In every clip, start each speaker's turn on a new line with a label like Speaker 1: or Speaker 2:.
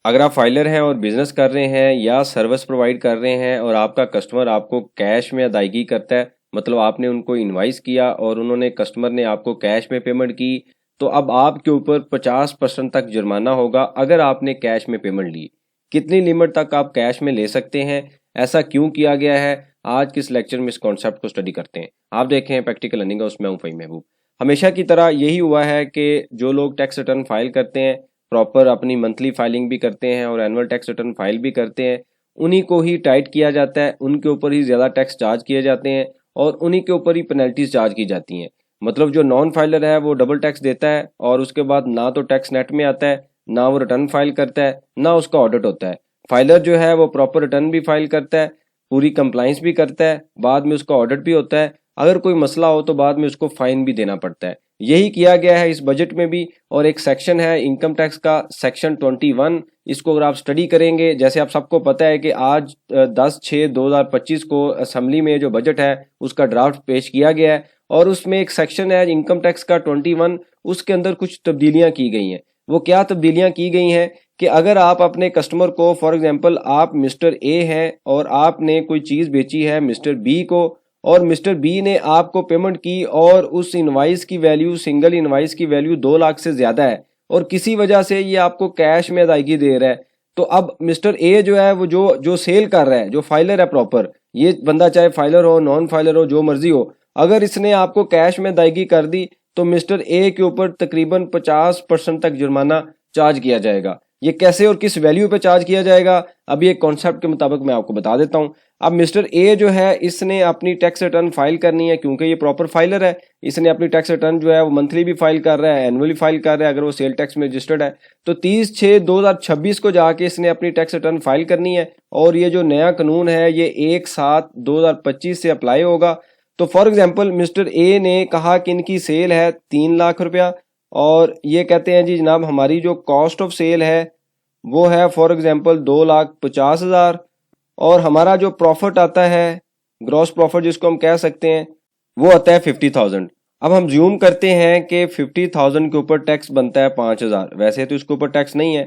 Speaker 1: अगर आप फाइलर हैं और बिजनेस कर रहे हैं या सर्विस प्रोवाइड कर रहे हैं और आपका कस्टमर आपको कैश में अदायगी करता है, मतलब आपने उनको इनवाइस किया और उन्होंने कस्टमर ने आपको कैश में पेमेंट की, तो अब आपके ऊपर 50% तक जुर्माना होगा अगर आपने कैश में पेमेंट ली। कितनी लिमिट तक आप कैश में ले सकते हैं, ऐसा क्यों किया गया है, आज के इस लेक्चर में इस कॉन्सेप्ट को स्टडी करते हैं। आप देखें प्रैक्टिकल लर्निंग है, उसमें हूँ फ़हीम महबूब। हमेशा की तरह यही हुआ है कि जो लोग टैक्स रिटर्न फाइल करते हैं, प्रॉपर अपनी मंथली फाइलिंग भी करते हैं और एनुअल टैक्स रिटर्न फाइल भी करते हैं, उन्हीं को ही टाइट किया जाता है, उनके ऊपर ही ज़्यादा टैक्स चार्ज किए जाते हैं और उन्हीं के ऊपर ही पेनल्टीज चार्ज की जाती हैं। मतलब जो नॉन फाइलर है वो डबल टैक्स देता है और उसके बाद ना तो टैक्स नेट में आता है, ना वो रिटर्न फाइल करता है, ना उसका ऑडिट होता है। फाइलर जो है वो प्रॉपर रिटर्न भी फाइल करता है, पूरी कंप्लाइंस भी करता है, बाद में उसका ऑडिट भी होता है, अगर कोई मसला हो तो बाद में उसको फाइन भी देना पड़ता है। यही किया गया है इस बजट में भी। और एक सेक्शन है इनकम टैक्स का, सेक्शन 21, इसको अगर आप स्टडी करेंगे, जैसे आप सबको पता है कि आज 10/6/2025 को असेंबली में जो बजट है उसका ड्राफ्ट पेश किया गया है और उसमें एक सेक्शन है इनकम टैक्स का 21, उसके अंदर कुछ तब्दीलियां की गई हैं। वो क्या तब्दीलियां की गई हैं कि अगर आप अपने कस्टमर को, फॉर एग्जांपल आप मिस्टर ए हैं और आपने कोई चीज़ बेची है मिस्टर बी को और मिस्टर बी ने आपको पेमेंट की और उस इनवाइस की वैल्यू, सिंगल इनवाइस की वैल्यू 2 लाख से ज़्यादा है और किसी वजह से ये आपको कैश में अदायगी दे रहा है, तो अब मिस्टर ए जो है वो जो जो सेल कर रहा है, जो फाइलर है प्रॉपर, ये बंदा चाहे फाइलर हो, नॉन फाइलर हो, जो मर्जी हो, अगर इसने आपको कैश में अदायगी कर दी तो मिस्टर ए के ऊपर तकरीबन 50% तक जुर्माना चार्ज किया जाएगा। ये कैसे और किस वैल्यू पे चार्ज किया जाएगा, अभी एक कॉन्सेप्ट के मुताबिक मैं आपको बता देता हूँ। अब मिस्टर ए जो है इसने अपनी टैक्स रिटर्न फाइल करनी है, क्योंकि ये प्रॉपर फाइलर है, इसने अपनी टैक्स रिटर्न जो है वो मंथली भी फाइल कर रहा है, एनुअली फाइल कर रहा है अगर वो सेल टैक्स में रजिस्टर्ड है, तो 30/6/2026 को जाके इसने अपनी टैक्स रिटर्न फाइल करनी है। और ये जो नया कानून है ये 1/7/2025 से अप्लाई होगा। तो फॉर एग्जाम्पल मिस्टर ए ने कहा कि इनकी सेल है 3 लाख रुपया और ये कहते हैं जी जनाब हमारी जो कॉस्ट ऑफ सेल है वो है फॉर एग्जांपल 2,50,000 और हमारा जो प्रॉफिट आता है, ग्रॉस प्रॉफिट जिसको हम कह सकते हैं, वो आता है 50,000। अब हम ज्यूम करते हैं कि 50,000 के ऊपर टैक्स बनता है 5,000, वैसे तो इसके ऊपर टैक्स नहीं है,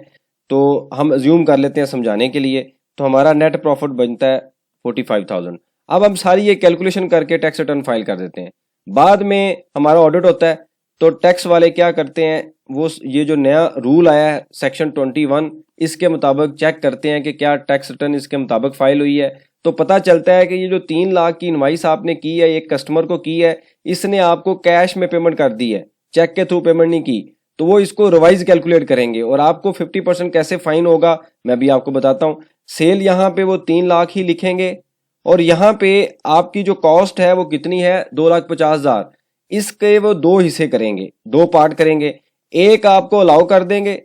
Speaker 1: तो हम ज्यूम कर लेते हैं समझाने के लिए, तो हमारा नेट प्रॉफिट बनता है 45,000। अब हम सारी ये कैलकुलेशन करके टैक्स रिटर्न फाइल कर देते हैं, बाद में हमारा ऑडिट होता है, तो टैक्स वाले क्या करते हैं, वो ये जो नया रूल आया है सेक्शन 21, इसके मुताबिक चेक करते हैं कि क्या टैक्स रिटर्न इसके मुताबिक फाइल हुई है। तो पता चलता है कि ये जो 3 लाख की इनवाइस आपने की है, एक कस्टमर को की है, इसने आपको कैश में पेमेंट कर दी है, चेक के थ्रू पेमेंट नहीं की, तो वो इसको रिवाइज कैलकुलेट करेंगे और आपको 50% कैसे फाइन होगा मैं भी आपको बताता हूँ। सेल यहाँ पे वो 3 लाख ही लिखेंगे और यहाँ पे आपकी जो कॉस्ट है वो कितनी है, 2,50,000। इसके वो 2 हिस्से करेंगे, 2 पार्ट करेंगे, एक आपको अलाउ कर देंगे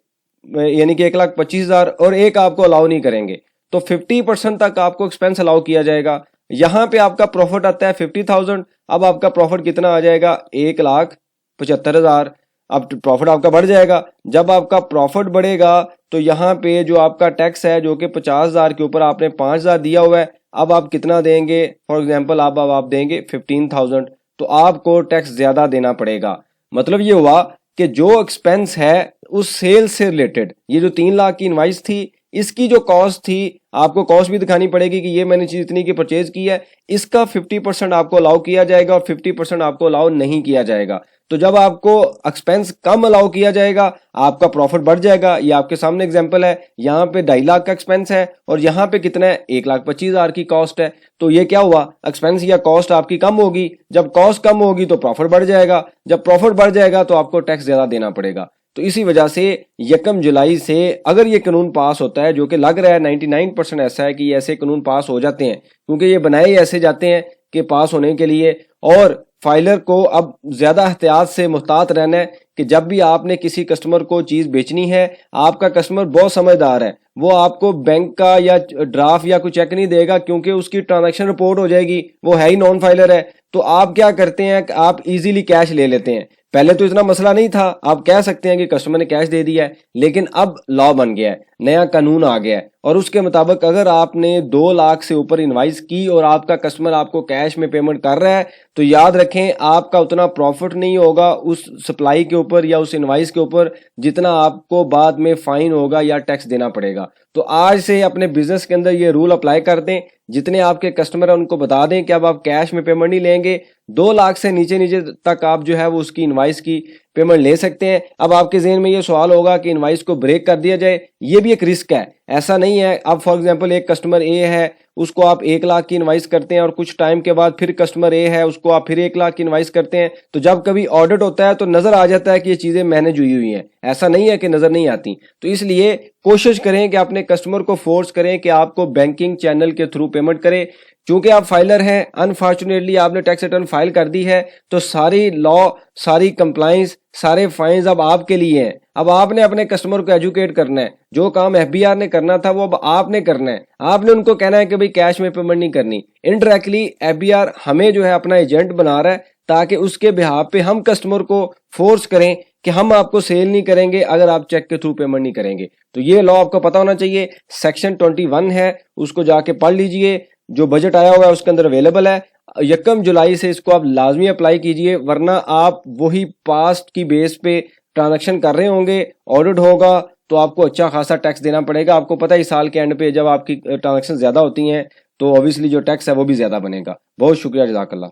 Speaker 1: यानी कि 1,25,000 और एक आपको अलाउ नहीं करेंगे, तो 50% तक आपको एक्सपेंस अलाउ किया जाएगा। यहाँ पे आपका प्रॉफिट आता है 50,000, अब आपका प्रॉफिट कितना आ जाएगा, 1,75,000। अब प्रॉफिट आपका बढ़ जाएगा, जब आपका प्रॉफिट बढ़ेगा तो यहाँ पे जो आपका टैक्स है जो कि 50,000 के ऊपर आपने 5,000 दिया हुआ है, अब आप कितना देंगे, फॉर एग्जाम्पल अब आप देंगे 15,000, तो आपको टैक्स ज्यादा देना पड़ेगा। मतलब ये हुआ कि जो एक्सपेंस है उस सेल से रिलेटेड, ये जो 3 लाख की इनवाइस थी इसकी जो कॉस्ट थी, आपको कॉस्ट भी दिखानी पड़ेगी कि ये मैंने चीज इतनी की परचेज की है, इसका 50% आपको अलाउ किया जाएगा और 50% आपको अलाउ नहीं किया जाएगा। तो जब आपको एक्सपेंस कम अलाउ किया जाएगा आपका प्रॉफिट बढ़ जाएगा। ये आपके सामने एग्जांपल है, यहाँ पे 2.5 लाख का एक्सपेंस है और यहाँ पे कितना है, 1,25,000 की कॉस्ट है। तो ये क्या हुआ, एक्सपेंस या कॉस्ट आपकी कम होगी, जब कॉस्ट कम होगी तो प्रॉफिट बढ़ जाएगा, जब प्रॉफिट बढ़ जाएगा तो आपको टैक्स ज्यादा देना पड़ेगा। तो इसी वजह से 1 जुलाई से अगर ये कानून पास होता है, जो कि लग रहा है 99% ऐसा है कि ऐसे कानून पास हो जाते हैं, क्योंकि ये बनाए ऐसे जाते हैं कि पास होने के लिए, और फाइलर को अब ज्यादा एहतियात से मुहतात रहना है कि जब भी आपने किसी कस्टमर को चीज बेचनी है, आपका कस्टमर बहुत समझदार है, वो आपको बैंक का या ड्राफ्ट या कोई चेक नहीं देगा, क्योंकि उसकी ट्रांजैक्शन रिपोर्ट हो जाएगी, वो है ही नॉन फाइलर है। तो आप क्या करते हैं, आप इजीली कैश ले लेते हैं। पहले तो इतना मसला नहीं था, आप कह सकते हैं कि कस्टमर ने कैश दे दिया है, लेकिन अब लॉ बन गया है, नया कानून आ गया है और उसके मुताबिक अगर आपने 2 लाख से ऊपर इनवाइस की और आपका कस्टमर आपको कैश में पेमेंट कर रहा है तो याद रखें आपका उतना प्रॉफिट नहीं होगा उस सप्लाई के ऊपर या उस इनवाइस के ऊपर जितना आपको बाद में फाइन होगा या टैक्स देना पड़ेगा। तो आज से अपने बिजनेस के अंदर ये रूल अप्लाई कर दें, जितने आपके कस्टमर हैं उनको बता दें कि अब आप कैश में पेमेंट नहीं लेंगे, 2 लाख से नीचे नीचे तक आप जो है वो उसकी इनवाइस की पेमेंट ले सकते हैं। अब आपके जहन में ये सवाल होगा कि इनवाइस को ब्रेक कर दिया जाए, ये भी एक रिस्क है, ऐसा नहीं है। अब फॉर एग्जांपल एक कस्टमर ए है, उसको आप 1 लाख की इनवाइस करते हैं और कुछ टाइम के बाद फिर कस्टमर ए है, उसको आप फिर 1 लाख की इनवाइस करते हैं, तो जब कभी ऑडिट होता है तो नजर आ जाता है कि ये चीजें मैनेज हुई हैं, ऐसा नहीं है कि नजर नहीं आती। तो इसलिए कोशिश करें कि अपने कस्टमर को फोर्स करें कि आपको बैंकिंग चैनल के थ्रू पेमेंट करे। चूंकि आप फाइलर हैं, अनफॉर्चुनेटली आपने टैक्स रिटर्न फाइल कर दी है तो सारी लॉ, सारी कंप्लाइंस, सारे फाइन्स अब आपके लिए हैं। अब आपने अपने कस्टमर को एजुकेट करना है, जो काम एफबीआर ने करना था वो अब आपने करना है। आपने उनको कहना है कि भाई कैश में पेमेंट नहीं करनी। इनडायरेक्टली एफबीआर हमें जो है अपना एजेंट बना रहा है ताकि उसके बिहाफ पे हम कस्टमर को फोर्स करें कि हम आपको सेल नहीं करेंगे अगर आप चेक के थ्रू पेमेंट नहीं करेंगे। तो ये लॉ आपको पता होना चाहिए, सेक्शन 21 है, उसको जाके पढ़ लीजिए, जो बजट आया हुआ है उसके अंदर अवेलेबल है। 1 जुलाई से इसको आप लाजमी अप्लाई कीजिए, वरना आप वही पास्ट की बेस पे ट्रांजैक्शन कर रहे होंगे, ऑडिट होगा तो आपको अच्छा खासा टैक्स देना पड़ेगा। आपको पता है इस साल के एंड पे जब आपकी ट्रांजैक्शन ज्यादा होती हैं तो ऑब्वियसली जो टैक्स है वो भी ज्यादा बनेगा। बहुत शुक्रिया, जज़ाकल्लाह।